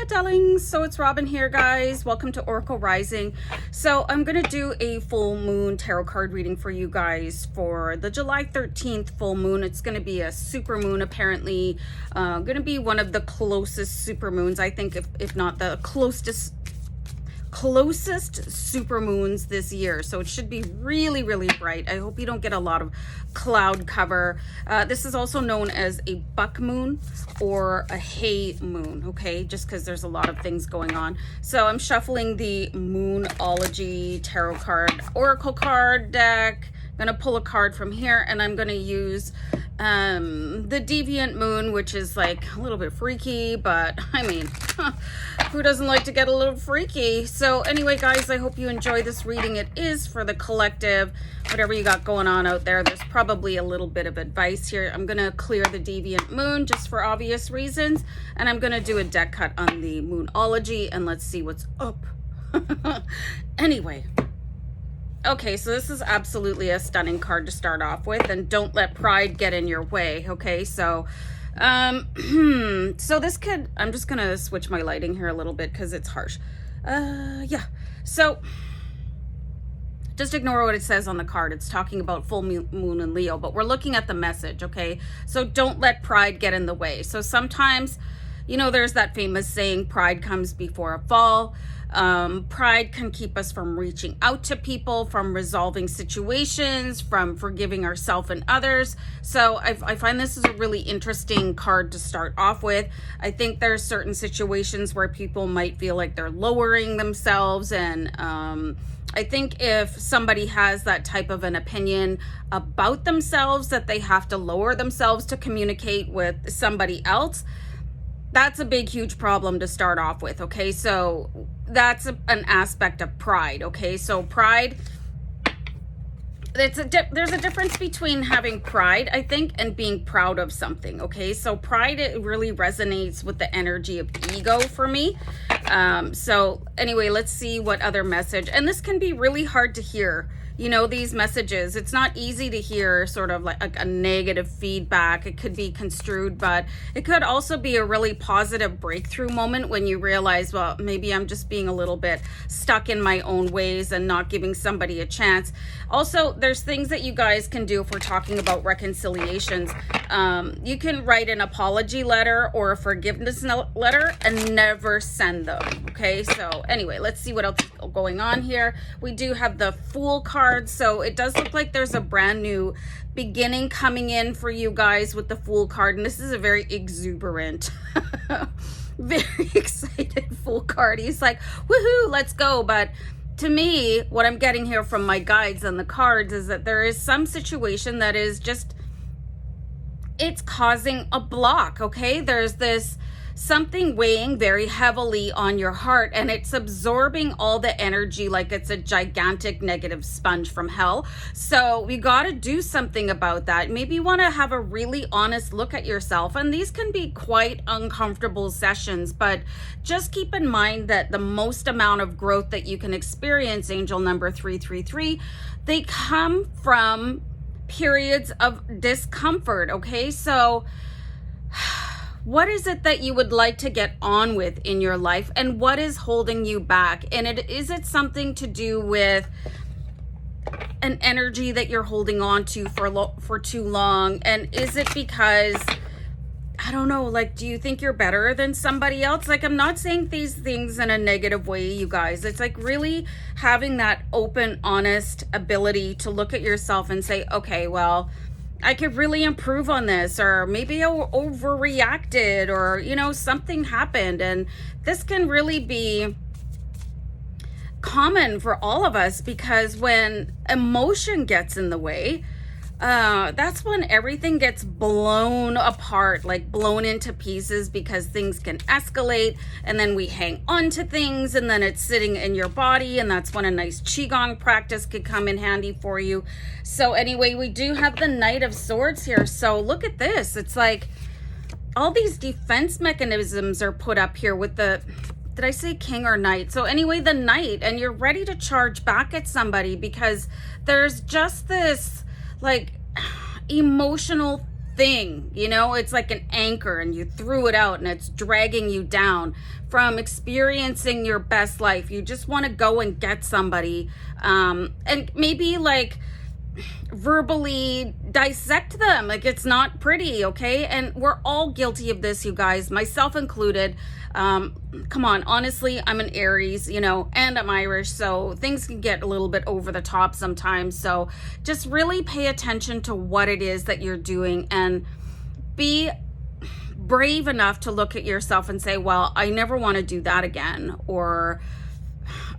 darlings, so it's Robin here, guys. Welcome to Oracle Rising. So I'm gonna do a full moon tarot card reading for you guys for the July 13th full moon. It's gonna be a super moon, apparently gonna be one of the closest super moons, I think, if not the closest super moons this year. So it should be really bright. I hope you don't get a lot of cloud cover. This is also known as a buck moon or a hay moon, okay, just because there's a lot of things going on. So I'm shuffling the Moonology tarot card oracle card deck. I'm gonna pull a card from here, and I'm gonna use the deviant moon, which is like a little bit freaky, but I mean, who doesn't like to get a little freaky? So anyway, guys, I hope you enjoy this reading. It is for the collective, whatever you got going on out there. There's probably a little bit of advice here. I'm gonna clear the deviant moon just for obvious reasons, and I'm gonna do a deck cut on the Moonology, and let's see what's up. Anyway, okay, so this is absolutely a stunning card to start off with, and don't let pride get in your way, okay? So, so this could, I'm just gonna switch my lighting here a little bit because it's harsh. Yeah, so just ignore what it says on the card. It's talking about full moon in Leo, but we're looking at the message, okay? So don't let pride get in the way. So sometimes, you know, there's that famous saying, pride comes before a fall. Pride can keep us from reaching out to people, from resolving situations, from forgiving ourselves and others. So I find this is a really interesting card to start off with. I think there's certain situations where people might feel like they're lowering themselves, and I think if somebody has that type of an opinion about themselves, that they have to lower themselves to communicate with somebody else, that's a big, huge problem to start off with, okay? So that's an aspect of pride, okay? So pride, there's a difference between having pride, I think, and being proud of something, okay? So pride, it really resonates with the energy of ego for me. So anyway, let's see what other message, and this can be really hard to hear. You know, these messages, it's not easy to hear sort of like a negative feedback. It could be construed, but it could also be a really positive breakthrough moment when you realize, well, maybe I'm just being a little bit stuck in my own ways and not giving somebody a chance. Also, there's things that you guys can do if we're talking about reconciliations. You can write an apology letter or a forgiveness letter and never send them, okay? So anyway, let's see what else is going on here. We do have the Fool card. So it does look like there's a brand new beginning coming in for you guys with the Fool card, and this is a very exuberant very excited Fool card. He's like, woohoo, let's go. But to me, what I'm getting here from my guides and the cards is that there is some situation that is just, it's causing a block, okay? There's this something weighing very heavily on your heart, and it's absorbing all the energy like it's a gigantic negative sponge from hell. So we got to do something about that. Maybe you want to have a really honest look at yourself, and these can be quite uncomfortable sessions, but just keep in mind that the most amount of growth that you can experience, angel number 333, they come from periods of discomfort, okay? So what is it that you would like to get on with in your life, and what is holding you back? And is it something to do with an energy that you're holding on to for too long? And is it because, I don't know, like, do you think you're better than somebody else? Like, I'm not saying these things in a negative way, you guys. It's like really having that open, honest ability to look at yourself and say, okay, well, I could really improve on this, or maybe I overreacted, or, you know, something happened. And this can really be common for all of us, because when emotion gets in the way, that's when everything gets blown apart, like blown into pieces, because things can escalate, and then we hang on to things, and then it's sitting in your body, and that's when a nice qigong practice could come in handy for you. So anyway, we do have the Knight of Swords here. So look at this. It's like all these defense mechanisms are put up here with the, did I say king or knight? So anyway, the knight, and you're ready to charge back at somebody because there's just this like emotional thing, you know, it's like an anchor and you threw it out and it's dragging you down from experiencing your best life. You just want to go and get somebody and maybe like verbally dissect them. Like, it's not pretty, okay? And we're all guilty of this, you guys, myself included. Come on, honestly, I'm an Aries, you know, and I'm Irish, so things can get a little bit over the top sometimes. So just really pay attention to what it is that you're doing and be brave enough to look at yourself and say, well, I never want to do that again, or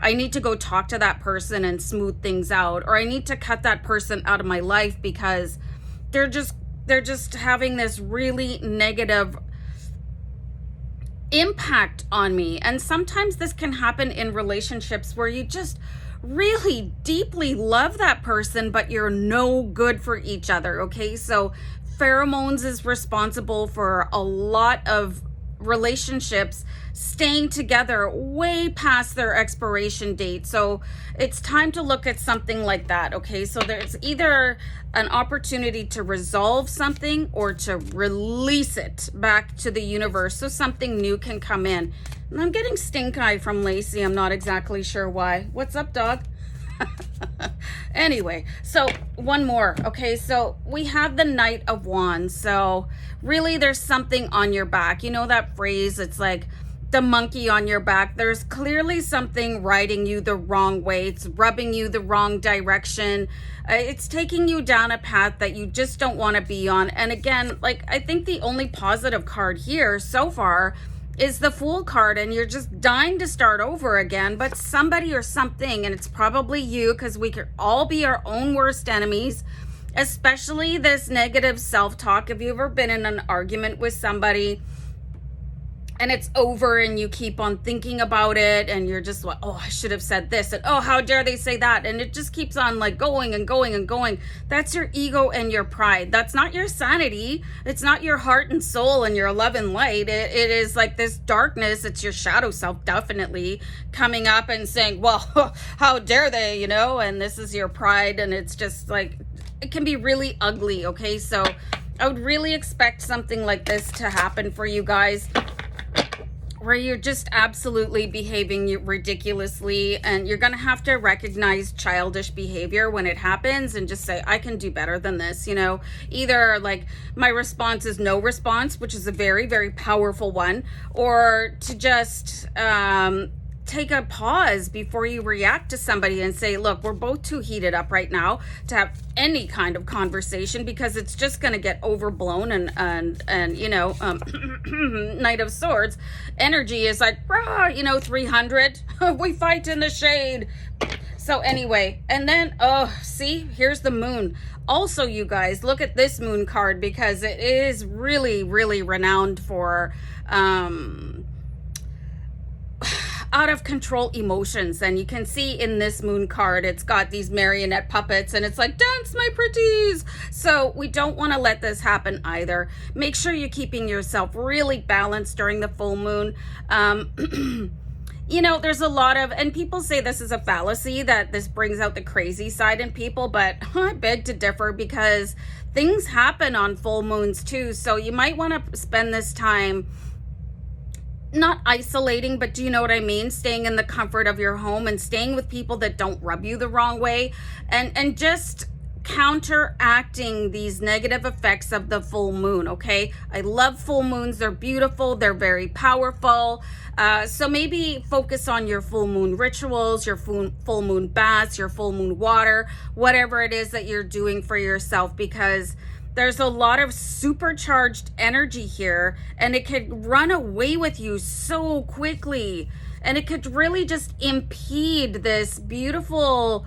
I need to go talk to that person and smooth things out, or I need to cut that person out of my life because they're just having this really negative impact on me. And sometimes this can happen in relationships where you just really deeply love that person, but you're no good for each other, okay? So pheromones is responsible for a lot of relationships staying together way past their expiration date. So it's time to look at something like that, okay? So there's either an opportunity to resolve something or to release it back to the universe so something new can come in. And I'm getting stink eye from Lacey. I'm not exactly sure why. What's up, dog? Anyway, so one more, okay? So we have the Knight of Wands. So really there's something on your back. You know that phrase, it's like the monkey on your back. There's clearly something riding you the wrong way. It's rubbing you the wrong direction. It's taking you down a path that you just don't want to be on. And again, like, I think the only positive card here so far is the Fool card, and you're just dying to start over again, but somebody or something, and it's probably you, because we could all be our own worst enemies, especially this negative self-talk. Have you ever been in an argument with somebody and it's over and you keep on thinking about it and you're just like, oh, I should have said this, and oh, how dare they say that, and it just keeps on like going and going and going. That's your ego and your pride. That's not your sanity. It's not your heart and soul and your love and light. It is like this darkness. It's your shadow self definitely coming up and saying, well, how dare they, you know, and this is your pride. And it's just like, it can be really ugly, okay? So I would really expect something like this to happen for you guys, where you're just absolutely behaving ridiculously, and you're going to have to recognize childish behavior when it happens and just say, I can do better than this, you know? Either like my response is no response, which is a very, very powerful one, or to just take a pause before you react to somebody and say, look, we're both too heated up right now to have any kind of conversation, because it's just going to get overblown, and you know, Knight of Swords energy is like, rah, you know, 300 we fight in the shade. So anyway, and then see, here's the Moon. Also, you guys, look at this Moon card, because it is really, really renowned for out of control emotions. And you can see in this Moon card, it's got these marionette puppets, and it's like, dance my pretties. So we don't want to let this happen either. Make sure you're keeping yourself really balanced during the full moon. You know, there's a lot of, and people say this is a fallacy, that this brings out the crazy side in people, but I beg to differ, because things happen on full moons too. So you might want to spend this time not isolating, but do you know what I mean? Staying in the comfort of your home and staying with people that don't rub you the wrong way, and just counteracting these negative effects of the full moon, okay? I love full moons. They're beautiful. They're very powerful. So maybe focus on your full moon rituals, your full moon baths, your full moon water, whatever it is that you're doing for yourself, because there's a lot of supercharged energy here, and it could run away with you so quickly, and it could really just impede this beautiful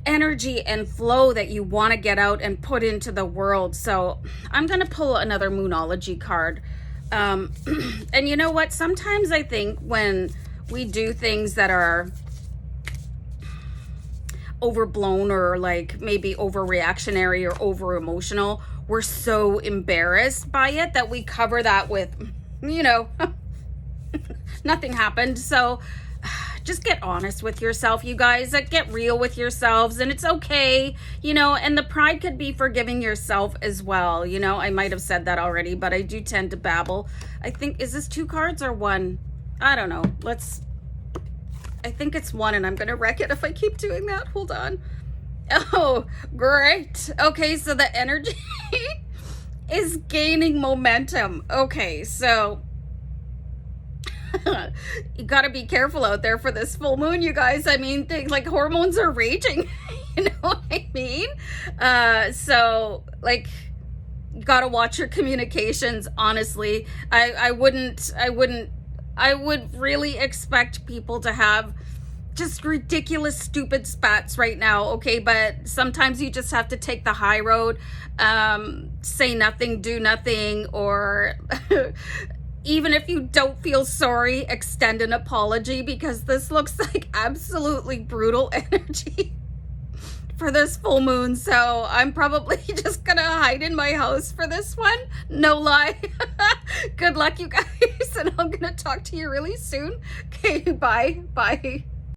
energy and flow that you want to get out and put into the world. So I'm going to pull another Moonology card. And you know what? Sometimes I think when we do things that are overblown, or like maybe overreactionary or over emotional, we're so embarrassed by it that we cover that with, you know, nothing happened. So just get honest with yourself, you guys. Like, get real with yourselves, and it's okay, you know. And the pride could be forgiving yourself as well, you know. I might have said that already, but I do tend to babble. I think, is this 2 cards or 1? I don't know. I think it's 1, and I'm gonna wreck it if I keep doing that. Hold on. Oh, great. Okay, so the energy is gaining momentum. Okay, so you got to be careful out there for this full moon, you guys. I mean, things like hormones are raging. You know what I mean? So, like, you got to watch your communications. Honestly, I would really expect people to have just ridiculous, stupid spats right now, okay? But sometimes you just have to take the high road, say nothing, do nothing, or even if you don't feel sorry, extend an apology, because this looks like absolutely brutal energy for this full moon. So I'm probably just gonna hide in my house for this one, no lie. Good luck, you guys, and I'm gonna talk to you really soon. Okay, bye.